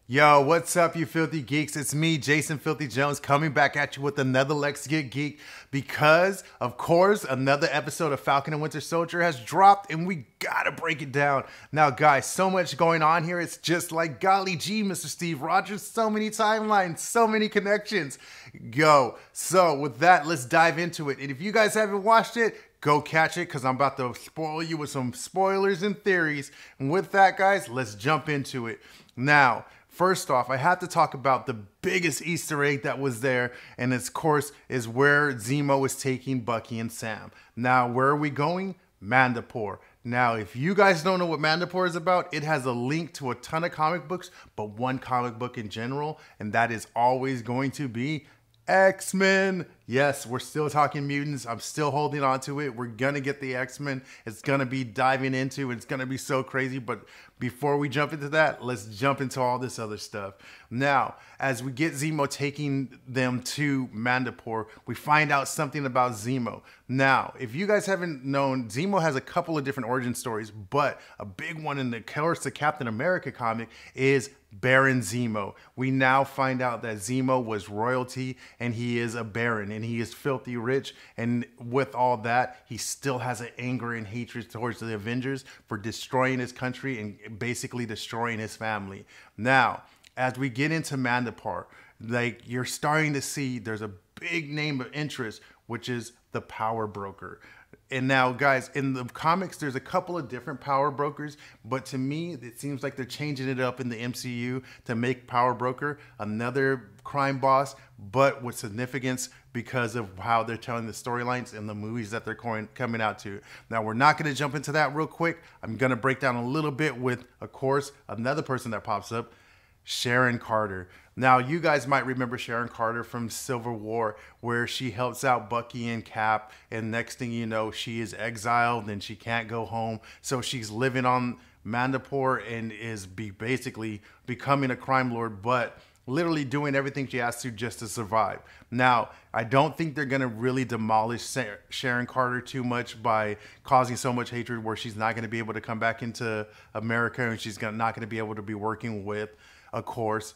Yo, what's up, you filthy geeks? It's me, Jason Filthy Jones, coming back at you with another Let's Get Geek because, of course, another episode of Falcon and Winter Soldier has dropped and we gotta break it down. Now, guys, so much going on here. It's just like, golly gee, Mr. Steve Rogers, so many timelines, so many connections. Yo, so with that, let's dive into it. And if you guys haven't watched it, go catch it because I'm about to spoil you with some spoilers and theories. And with that, guys, let's jump into it. Now, first off, I have to talk about the biggest Easter egg that was there, and of course, is where Zemo is taking Bucky and Sam. Now, where are we going? Mandapore. Now, if you guys don't know what Mandapore is about, it has a link to a ton of comic books, but one comic book in general, and that is always going to be X-Men. Yes, we're still talking mutants. I'm still holding on to it. We're gonna get the X-Men. It's gonna be diving into. It's gonna be so crazy. But before we jump into that, let's jump into all this other stuff. Now, as we get Zemo taking them to Mandapore, we find out something about Zemo. Now, if you guys haven't known, Zemo has a couple of different origin stories, but a big one in the course of Captain America comic is Baron Zemo. We now find out that Zemo was royalty and he is a baron and he is filthy rich. And with all that, he still has an anger and hatred towards the Avengers for destroying his country and basically destroying his family. Now, as we get into Mandapore, like you're starting to see there's a big name of interest, which is the power broker. And now, guys, in the comics, there's a couple of different power brokers, but to me, it seems like they're changing it up in the MCU to make Power Broker another crime boss, but with significance because of how they're telling the storylines and the movies that they're coming out to. Now, we're not going to jump into that real quick. I'm going to break down a little bit with, of course, another person that pops up, Sharon Carter. Now, you guys might remember Sharon Carter from Civil War, where she helps out Bucky and Cap, and next thing you know, she is exiled and she can't go home. So she's living on Mandapore and is basically becoming a crime lord, but literally doing everything she has to just to survive. Now, I don't think they're going to really demolish Sharon Carter too much by causing so much hatred where she's not going to be able to come back into America and she's not going to be able to be working with, of course,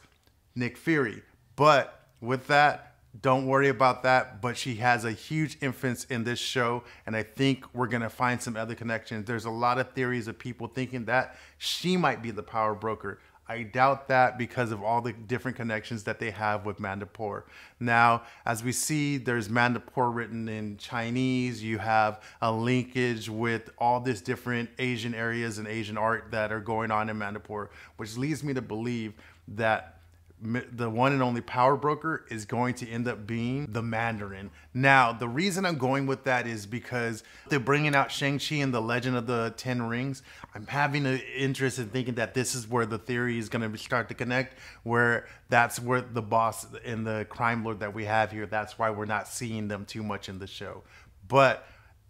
Nick Fury. But with that, don't worry about that. But she has a huge influence in this show, and I think we're going to find some other connections. There's a lot of theories of people thinking that she might be the power broker. I doubt that because of all the different connections that they have with Mandapore. Now, as we see, there's Mandapore written in Chinese. You have a linkage with all these different Asian areas and Asian art that are going on in Mandapore, which leads me to believe that the one and only power broker is going to end up being the Mandarin. Now, the reason I'm going with that is because they're bringing out Shang-Chi and the Legend of the Ten Rings. I'm having an interest in thinking that this is where the theory is going to start to connect, where that's where the boss and the crime lord that we have here, that's why we're not seeing them too much in the show. But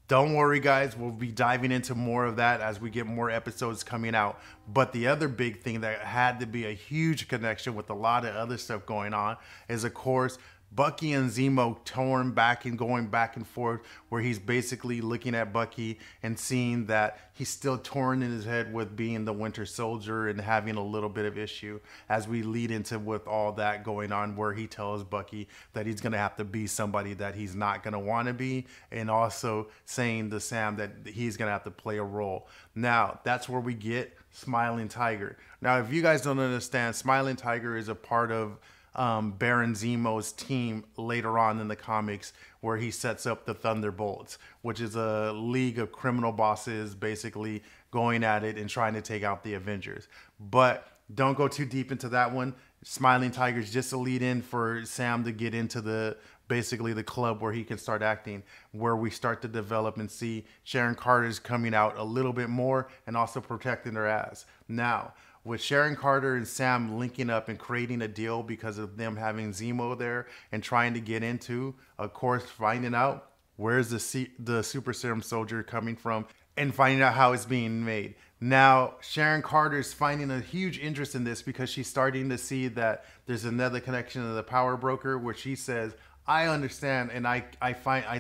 don't worry, guys. We'll be diving into more of that as we get more episodes coming out. But the other big thing that had to be a huge connection with a lot of other stuff going on is, of course, Bucky and Zemo torn back and going back and forth, where he's basically looking at Bucky and seeing that he's still torn in his head with being the Winter Soldier and having a little bit of issue as we lead into with all that going on, where he tells Bucky that he's going to have to be somebody that he's not going to want to be, and also saying to Sam that he's going to have to play a role. Now, that's where we get Smiling Tiger. Now, if you guys don't understand, Smiling Tiger is a part of Baron Zemo's team later on in the comics, where he sets up the Thunderbolts, which is a league of criminal bosses basically going at it and trying to take out the Avengers. But don't go too deep into that one. Smiling Tiger is just a lead in for Sam to get into basically the club where he can start acting, where we start to develop and see Sharon Carter's coming out a little bit more and also protecting her ass. Now, with Sharon Carter and Sam linking up and creating a deal because of them having Zemo there and trying to get into, of course, finding out where's the super serum soldier coming from and finding out how it's being made. Now, Sharon Carter's finding a huge interest in this because she's starting to see that there's another connection to the power broker, where she says, I understand, and I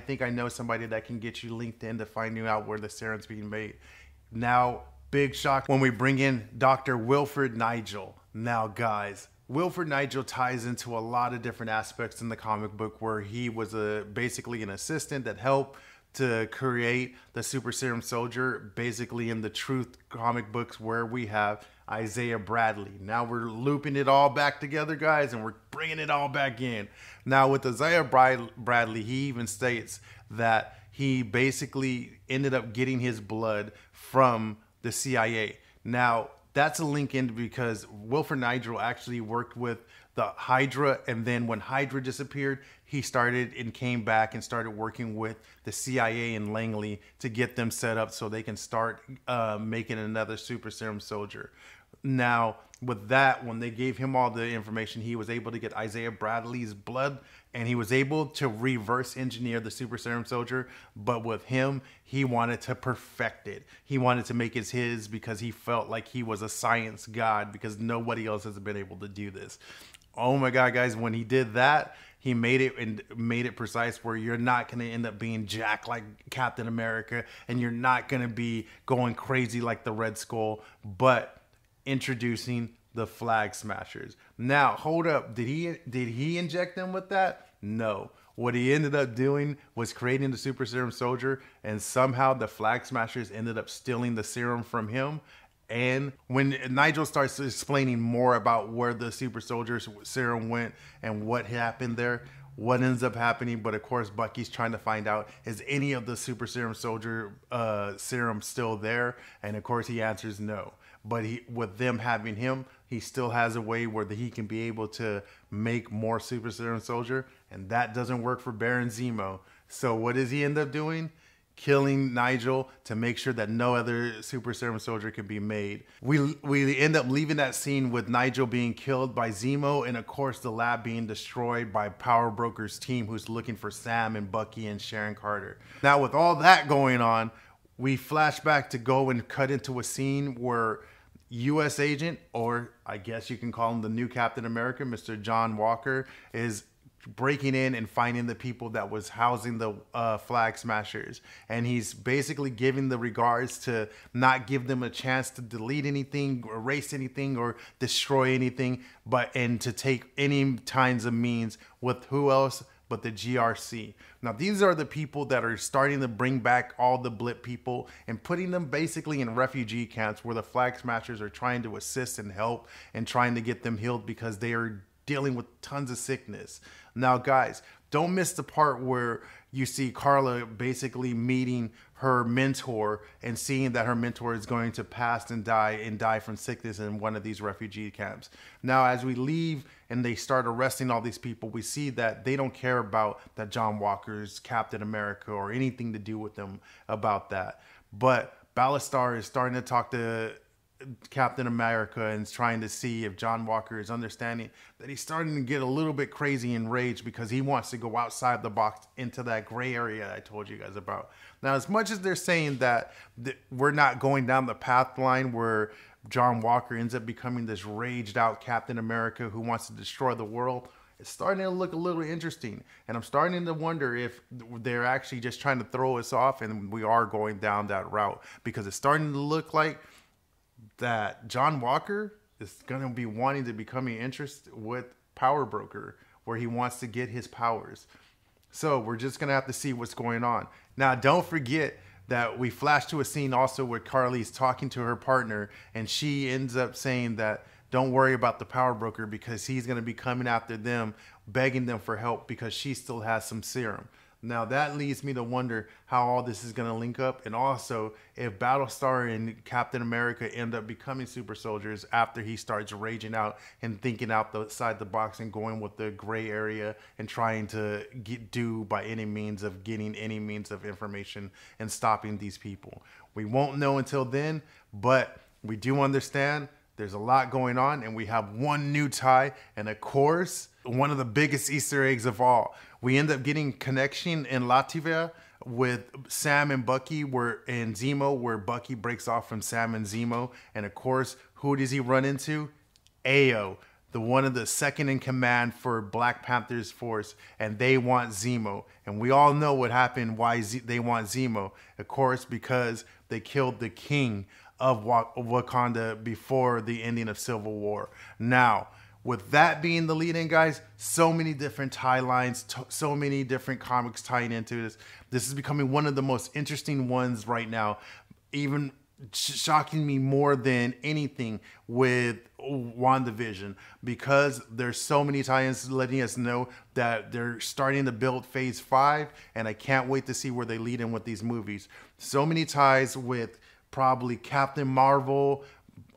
think I know somebody that can get you linked in to finding out where the serum's being made. Now, Big shock when we bring in Dr. Wilfred Nigel. Now, guys, Wilfred Nigel ties into a lot of different aspects in the comic book where he was basically an assistant that helped to create the Super Serum Soldier, basically in the Truth comic books where we have Isaiah Bradley. Now we're looping it all back together, guys, and we're bringing it all back in. Now with Isaiah Bradley, he even states that he basically ended up getting his blood from the CIA. Now, that's a link in because Wilfred Nigel actually worked with the Hydra, and then when Hydra disappeared, he started and came back and started working with the CIA in Langley to get them set up so they can start making another Super Serum Soldier. Now, with that, when they gave him all the information, he was able to get Isaiah Bradley's blood, and he was able to reverse engineer the Super Serum Soldier. But with him, he wanted to perfect it. He wanted to make it his because he felt like he was a science god, because nobody else has been able to do this. Oh my God, guys, when he did that, he made it precise where you're not going to end up being jacked like Captain America, and you're not going to be going crazy like the Red Skull, but introducing the Flag Smashers. Now, hold up. Did he inject them with that? No. What he ended up doing was creating the Super Serum Soldier, and somehow the Flag Smashers ended up stealing the serum from him. And when Nigel starts explaining more about where the Super Soldier serum went and what happened there, what ends up happening, but of course Bucky's trying to find out, is any of the Super Serum Soldier serum still there? And of course he answers no. But with them having him, he still has a way where he can be able to make more Super Serum Soldier, and that doesn't work for Baron Zemo. So what does he end up doing? Killing Nigel to make sure that no other Super Serum Soldier can be made. We end up leaving that scene with Nigel being killed by Zemo, and of course the lab being destroyed by Power Broker's team, who's looking for Sam and Bucky and Sharon Carter. Now with all that going on, we flash back to go and cut into a scene where U.S. agent, or I guess you can call him the new Captain America, Mr. John Walker, is breaking in and finding the people that was housing the Flag Smashers, and he's basically giving the regards to not give them a chance to delete anything, erase anything, or destroy anything, and to take any kinds of means with who else but the GRC. Now, these are the people that are starting to bring back all the blip people and putting them basically in refugee camps where the Flag Smashers are trying to assist and help and trying to get them healed because they are dealing with tons of sickness. Now, guys, don't miss the part where you see Carla basically meeting her mentor and seeing that her mentor is going to pass and die from sickness in one of these refugee camps. Now, as we leave and they start arresting all these people, we see that they don't care about that John Walker's Captain America or anything to do with them about that. But Battlestar is starting to talk to Captain America and is trying to see if John Walker is understanding that he's starting to get a little bit crazy and rage because he wants to go outside the box into that gray area I told you guys about. Now, as much as they're saying that we're not going down the path line where John Walker ends up becoming this raged out Captain America who wants to destroy the world, it's starting to look a little interesting. And I'm starting to wonder if they're actually just trying to throw us off and we are going down that route, because it's starting to look like that John Walker is going to be wanting to become interested with Power Broker, where he wants to get his powers. So we're just going to have to see what's going on. Now, don't forget that we flash to a scene also where Carly's talking to her partner, and she ends up saying that don't worry about the Power Broker because he's going to be coming after them, begging them for help because she still has some serum. Now that leads me to wonder how all this is going to link up, and also if Battlestar and Captain America end up becoming super soldiers after he starts raging out and thinking outside the box and going with the gray area and trying to do by any means of getting any means of information and stopping these people. We won't know until then, but we do understand there's a lot going on, and we have one new tie, and of course, one of the biggest Easter eggs of all. We end up getting connection in Latvia with Sam and Bucky, and Zemo, where Bucky breaks off from Sam and Zemo. And of course, who does he run into? Ayo, one of the second in command for Black Panther's force, and they want Zemo. And we all know what happened, why they want Zemo. Of course, because they killed the king of Wakanda before the ending of Civil War. Now, with that being the lead-in, guys, so many different tie lines, so many different comics tying into this. This is becoming one of the most interesting ones right now, even shocking me more than anything with WandaVision, because there's so many tie-ins letting us know that they're starting to build phase 5, and I can't wait to see where they lead in with these movies. So many ties with probably Captain Marvel,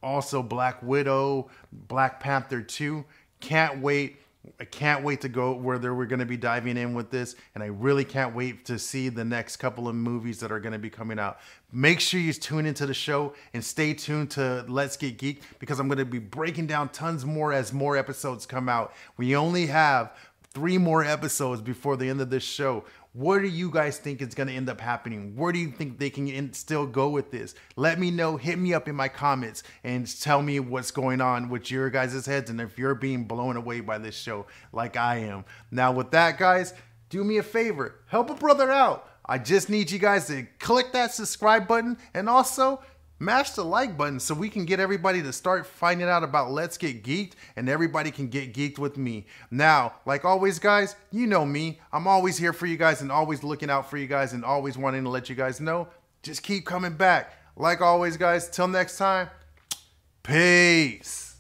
also Black Widow, Black Panther 2. Can't wait. I can't wait to go where we're going to be diving in with this, and I really can't wait to see the next couple of movies that are going to be coming out. Make sure you tune into the show and stay tuned to Let's Get Geek, because I'm going to be breaking down tons more as more episodes come out. We only have 3 more episodes before the end of this show. What do you guys think is going to end up happening? Where do you think they can still go with this? Let me know. Hit me up in my comments and tell me what's going on with your guys' heads, and if you're being blown away by this show like I am. Now, with that, guys, do me a favor. Help a brother out. I just need you guys to click that subscribe button, and also mash the like button so we can get everybody to start finding out about Let's Get Geeked, and everybody can get geeked with me. Now, like always, guys, you know me. I'm always here for you guys and always looking out for you guys and always wanting to let you guys know. Just keep coming back. Like always, guys, till next time, peace.